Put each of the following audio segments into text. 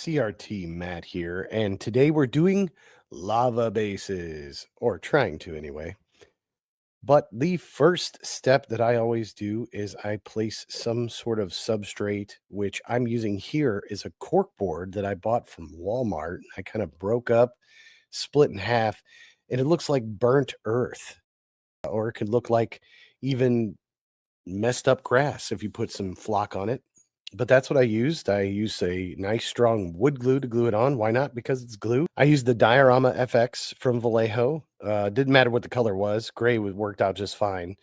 CRT Matt here, and today we're doing lava bases, or trying to anyway. But the first step that I always do is I place some sort of substrate, which I'm using here is a cork board that I bought from Walmart. I kind of broke up, split in half, and it looks like burnt earth, or it could look like even messed up grass if you put some flock on it. But that's what I used. I used a nice strong wood glue to glue it on. Why not? Because it's glue. I used the Diorama FX from Vallejo. Didn't matter what the color was. Gray worked out just fine.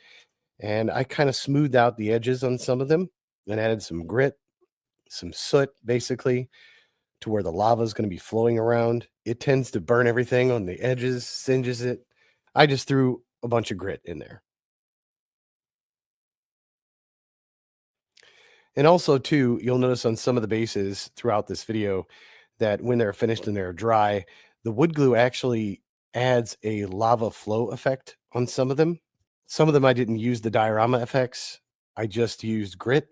And I kind of smoothed out the edges on some of them and added some grit, some soot, basically, to where the lava is going to be flowing around. It tends to burn everything on the edges, singes it. I just threw a bunch of grit in there. And also, too, you'll notice on some of the bases throughout this video that when they're finished and they're dry, the wood glue actually adds a lava flow effect on some of them. Some of them I didn't use the diorama effects. I just used grit,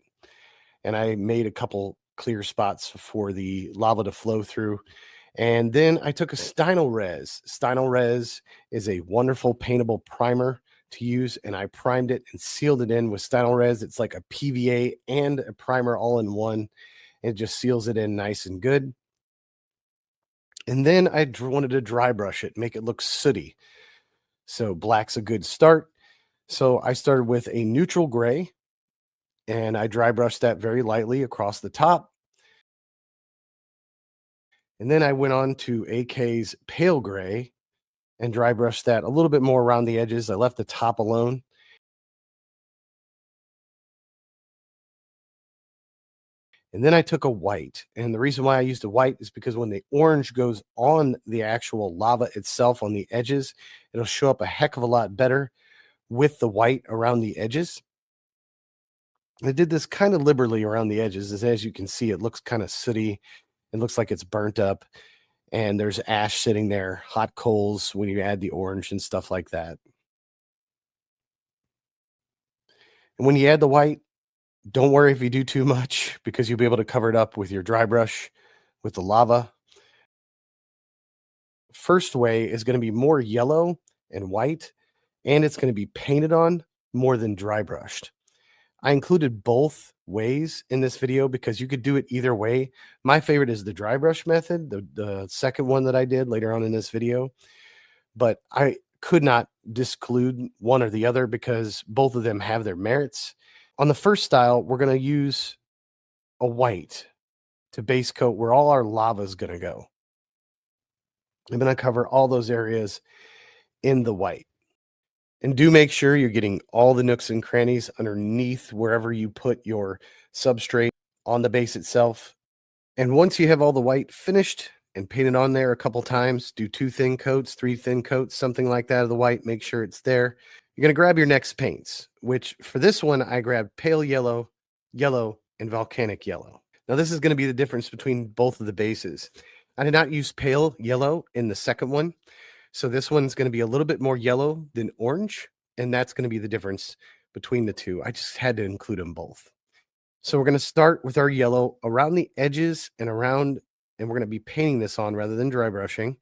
and I made a couple clear spots for the lava to flow through. And then I took a Stynol Res. Stynol Res is a wonderful paintable primer to use, and I primed it and sealed it in with Stynol Res. It's like a PVA and a primer all in one. It just seals it in nice and good. And then I wanted to dry brush it, make it look sooty. So black's a good start. So I started with a neutral gray, and I dry brushed that very lightly across the top. And then I went on to AK's pale gray and dry brushed that a little bit more around the edges. I left the top alone. And then I took a white. And the reason why I used a white is because when the orange goes on the actual lava itself on the edges, it'll show up a heck of a lot better with the white around the edges. I did this kind of liberally around the edges. As you can see, it looks kind of sooty. It looks like it's burnt up. And there's ash sitting there, hot coals when you add the orange and stuff like that. And when you add the white, don't worry if you do too much because you'll be able to cover it up with your dry brush with the lava. First way is going to be more yellow and white, and it's going to be painted on more than dry brushed. I included both ways in this video because you could do it either way. My favorite is the dry brush method, the second one that I did later on in this video, but I could not disclude one or the other because both of them have their merits. On the first style, we're going to use a white to base coat where all our lava is going to go. I'm going to cover all those areas in the white. And do make sure you're getting all the nooks and crannies underneath wherever you put your substrate on the base itself. And once you have all the white finished and painted on there a couple times, do 2 thin coats, 3 thin coats, something like that of the white. Make sure it's there. You're going to grab your next paints, which for this one, I grabbed pale yellow, yellow, and volcanic yellow. Now, this is going to be the difference between both of the bases. I did not use pale yellow in the second one. So this one's going to be a little bit more yellow than orange, and that's going to be the difference between the two. I just had to include them both. So we're going to start with our yellow around the edges and around, and we're going to be painting this on rather than dry brushing.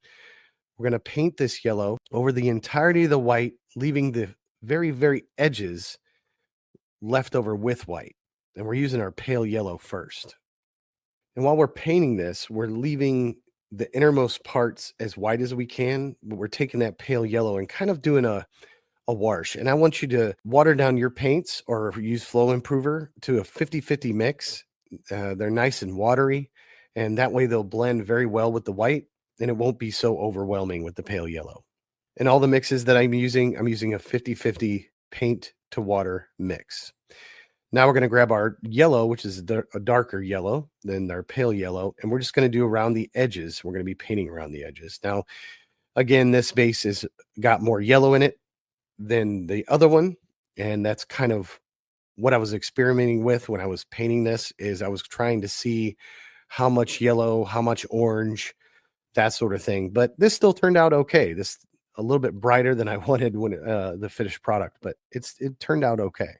We're going to paint this yellow over the entirety of the white, leaving the very, very edges left over with white. And we're using our pale yellow first. And while we're painting this, we're leaving the innermost parts as white as we can, but we're taking that pale yellow and kind of doing a wash. And I want you to water down your paints or use Flow Improver to a 50-50 mix. They're nice and watery, and that way they'll blend very well with the white, and it won't be so overwhelming with the pale yellow. And all the mixes that I'm using a 50-50 paint to water mix. Now we're going to grab our yellow, which is a darker yellow than our pale yellow, and we're just going to do around the edges. We're going to be painting around the edges. Now, again, this base has got more yellow in it than the other one, and that's kind of what I was experimenting with when I was painting this. Is I was trying to see how much yellow, how much orange, that sort of thing. But this still turned out okay. This a little bit brighter than I wanted when the finished product, but it turned out okay.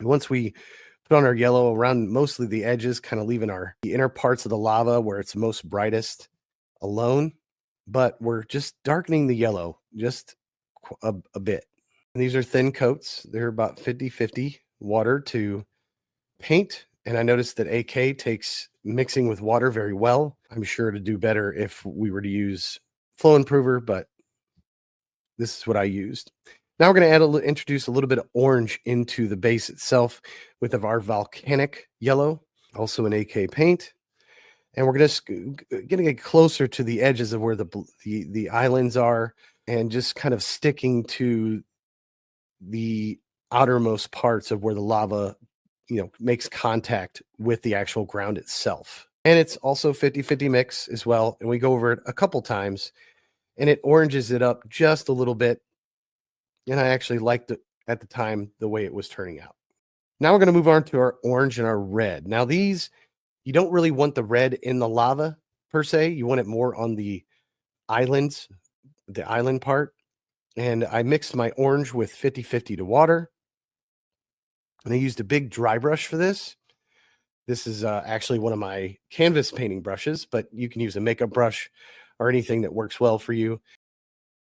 Once we Put on our yellow around mostly the edges, kind of leaving the inner parts of the lava where it's most brightest alone. But we're just darkening the yellow just a bit. And these are thin coats. They're about 50-50 water to paint. And I noticed that AK takes mixing with water very well. I'm sure to do better if we were to use flow improver, but this is what I used. Now we're going to introduce a little bit of orange into the base itself with our volcanic yellow, also an AK paint. And we're going to get closer to the edges of where the islands are, and just kind of sticking to the outermost parts of where the lava, makes contact with the actual ground itself. And it's also 50-50 mix as well. And we go over it a couple times, and it oranges it up just a little bit. And I actually liked it at the time, the way it was turning out. Now we're going to move on to our orange and our red. Now these, you don't really want the red in the lava per se. You want it more on the islands, the island part. And I mixed my orange with 50-50 to water. And I used a big dry brush for this. This is actually one of my canvas painting brushes, but you can use a makeup brush or anything that works well for you.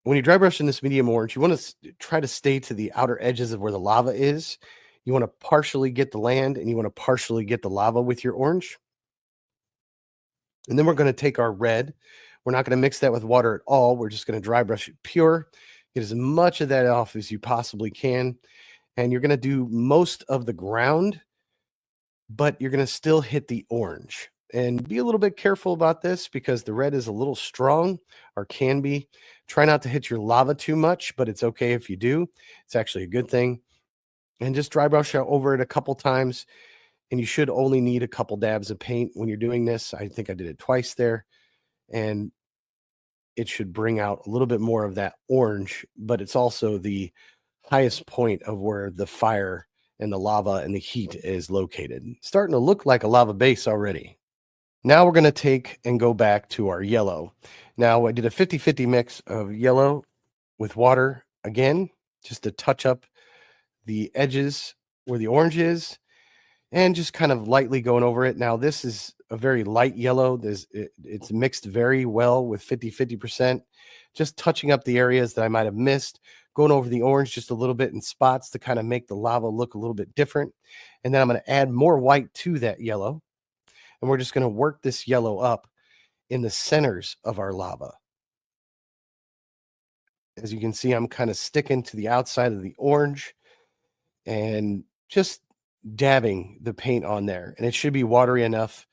When you dry brush in this medium orange, you want to try to stay to the outer edges of where the lava is. You want to partially get the land, and you want to partially get the lava with your orange. And then we're going to take our red. We're not going to mix that with water at all. We're just going to dry brush it pure. Get as much of that off as you possibly can. And you're going to do most of the ground, but you're going to still hit the orange. And be a little bit careful about this because the red is a little strong, or can be. Try not to hit your lava too much, but it's okay if you do. It's actually a good thing. And just dry brush over it a couple times. And you should only need a couple dabs of paint when you're doing this. I think I did it twice there. And it should bring out a little bit more of that orange, but it's also the highest point of where the fire and the lava and the heat is located. Starting to look like a lava base already. Now we're going to take and go back to our yellow. Now I did a 50-50 mix of yellow with water again, just to touch up the edges where the orange is, and just kind of lightly going over it. Now this is a very light yellow. It's mixed very well with 50-50%, just touching up the areas that I might have missed, going over the orange just a little bit in spots to kind of make the lava look a little bit different. And then I'm going to add more white to that yellow. And we're just going to work this yellow up in the centers of our lava. As you can see, I'm kind of sticking to the outside of the orange and just dabbing the paint on there. And it should be watery enough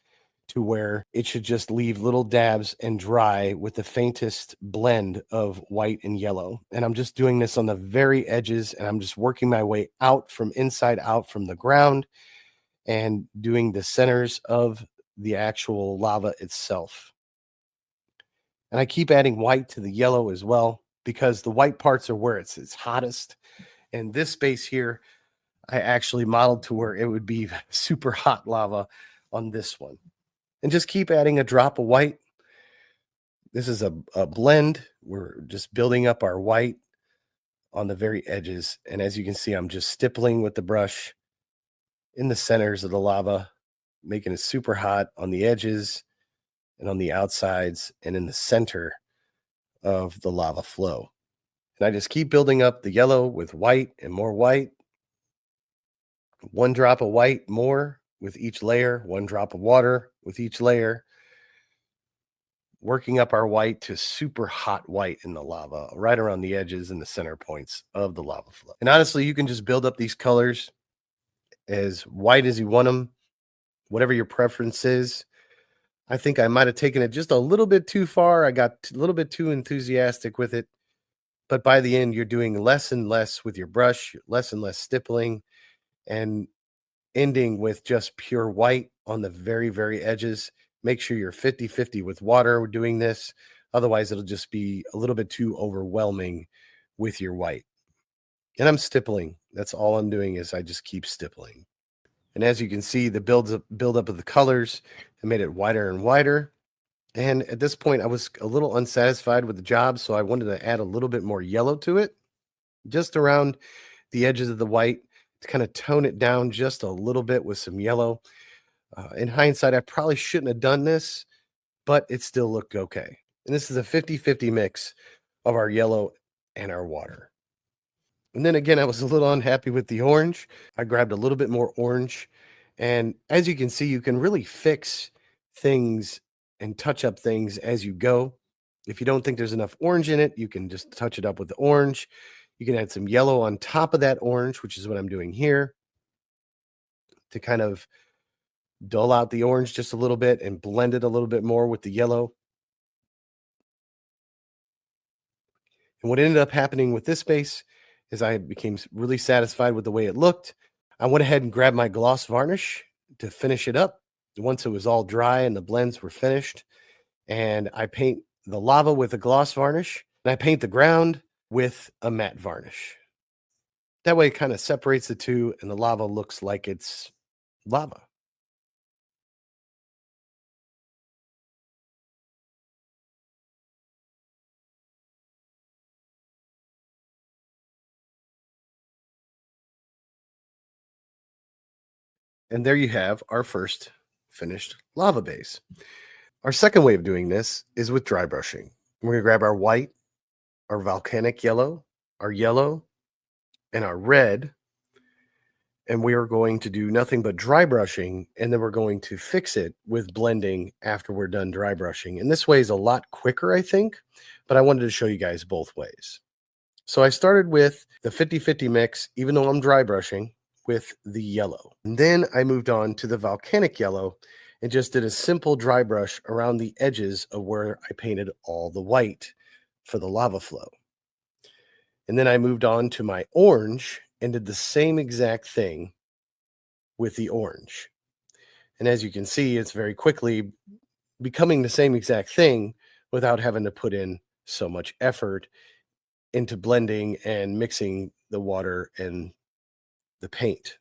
to where it should just leave little dabs and dry with the faintest blend of white and yellow. And I'm just doing this on the very edges, and I'm just working my way out from inside out from the ground and doing the centers of the actual lava itself. And I keep adding white to the yellow as well, because the white parts are where it's hottest. And this space here, I actually modeled to where it would be super hot lava on this one. And just keep adding a drop of white. This is a blend. We're just building up our white on the very edges. And as you can see, I'm just stippling with the brush in the centers of the lava, making it super hot on the edges and on the outsides and in the center of the lava flow. And I just keep building up the yellow with white and more white. One drop of white more with each layer, one drop of water with each layer, working up our white to super hot white in the lava, right around the edges and the center points of the lava flow. And honestly, you can just build up these colors as white as you want them, whatever your preference is. I think I might have taken it just a little bit too far. I got a little bit too enthusiastic with it. But by the end, you're doing less and less with your brush, less and less stippling, and ending with just pure white on the very, very edges. Make sure you're 50-50 with water doing this. Otherwise, it'll just be a little bit too overwhelming with your white. And I'm stippling. That's all I'm doing, is I just keep stippling. And as you can see, the build up of the colors, I made it wider and wider. And at this point, I was a little unsatisfied with the job, so I wanted to add a little bit more yellow to it, just around the edges of the white, to kind of tone it down just a little bit with some yellow. In hindsight, I probably shouldn't have done this, but it still looked okay. And this is a 50-50 mix of our yellow and our water. And then again, I was a little unhappy with the orange. I grabbed a little bit more orange. And as you can see, you can really fix things and touch up things as you go. If you don't think there's enough orange in it, you can just touch it up with the orange. You can add some yellow on top of that orange, which is what I'm doing here, to kind of dull out the orange just a little bit and blend it a little bit more with the yellow. And what ended up happening with this base is I became really satisfied with the way it looked. I went ahead and grabbed my gloss varnish to finish it up. Once it was all dry and the blends were finished, and I paint the lava with a gloss varnish, and I paint the ground with a matte varnish. That way it kind of separates the two and the lava looks like it's lava. And there you have our first finished lava base. Our second way of doing this is with dry brushing. We're going to grab our white, our volcanic yellow, and our red, and we are going to do nothing but dry brushing, and then we're going to fix it with blending after we're done dry brushing. And this way is a lot quicker, I think, but I wanted to show you guys both ways. So I started with the 50-50 mix, even though I'm dry brushing, with the yellow. And then I moved on to the volcanic yellow and just did a simple dry brush around the edges of where I painted all the white for the lava flow. And then I moved on to my orange and did the same exact thing with the orange. And as you can see, it's very quickly becoming the same exact thing without having to put in so much effort into blending and mixing the water and the paint.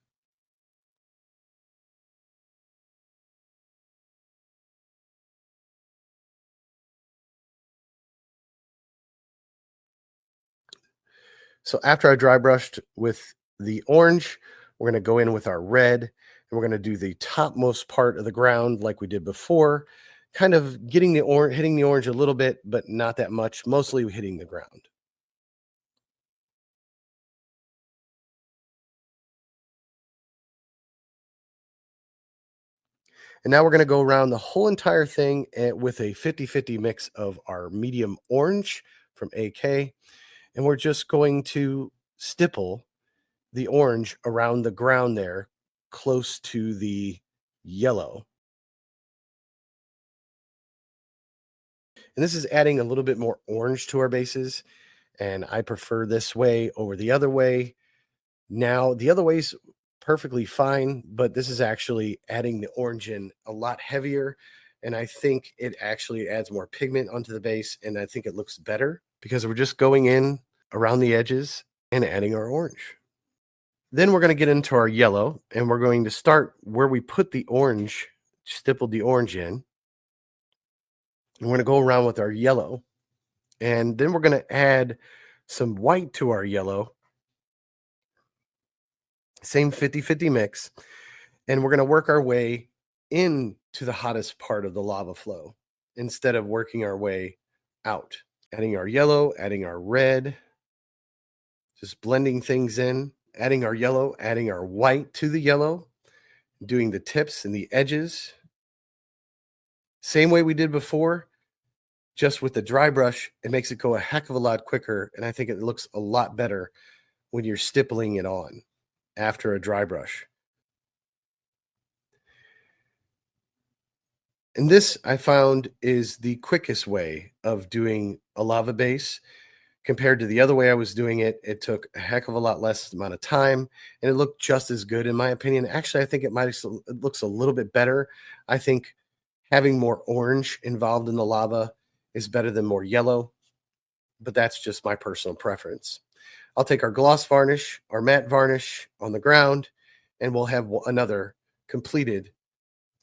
So after I dry brushed with the orange, we're going to go in with our red, and we're going to do the topmost part of the ground like we did before, kind of getting the orange, hitting the orange a little bit, but not that much, mostly hitting the ground. And now we're going to go around the whole entire thing with a 50-50 mix of our medium orange from AK. And we're just going to stipple the orange around the ground there, close to the yellow. And this is adding a little bit more orange to our bases. And I prefer this way over the other way. Now, the other way's perfectly fine, but this is actually adding the orange in a lot heavier. And I think it actually adds more pigment onto the base. And I think it looks better because we're just going in around the edges and adding our orange. Then we're going to get into our yellow, and we're going to start where we put the orange, stippled the orange in. And we're going to go around with our yellow. And then we're going to add some white to our yellow. Same 50-50 mix. And we're going to work our way into the hottest part of the lava flow instead of working our way out. Adding our yellow, adding our red, just blending things in, adding our yellow, adding our white to the yellow, doing the tips and the edges. Same way we did before, just with the dry brush. It makes it go a heck of a lot quicker, and I think it looks a lot better when you're stippling it on after a dry brush. And this I found is the quickest way of doing a lava base compared to the other way I was doing it. It took a heck of a lot less amount of time, and it looked just as good in my opinion. Actually, I think it looks a little bit better. I think having more orange involved in the lava is better than more yellow, but that's just my personal preference. I'll take our gloss varnish, our matte varnish on the ground, and we'll have another completed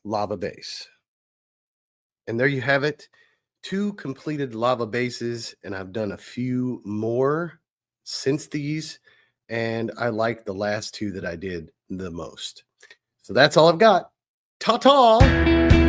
lava base. And there you have it, 2 completed lava bases, and I've done a few more since these and I like the last two that I did the most. So that's all I've got. Ta-ta!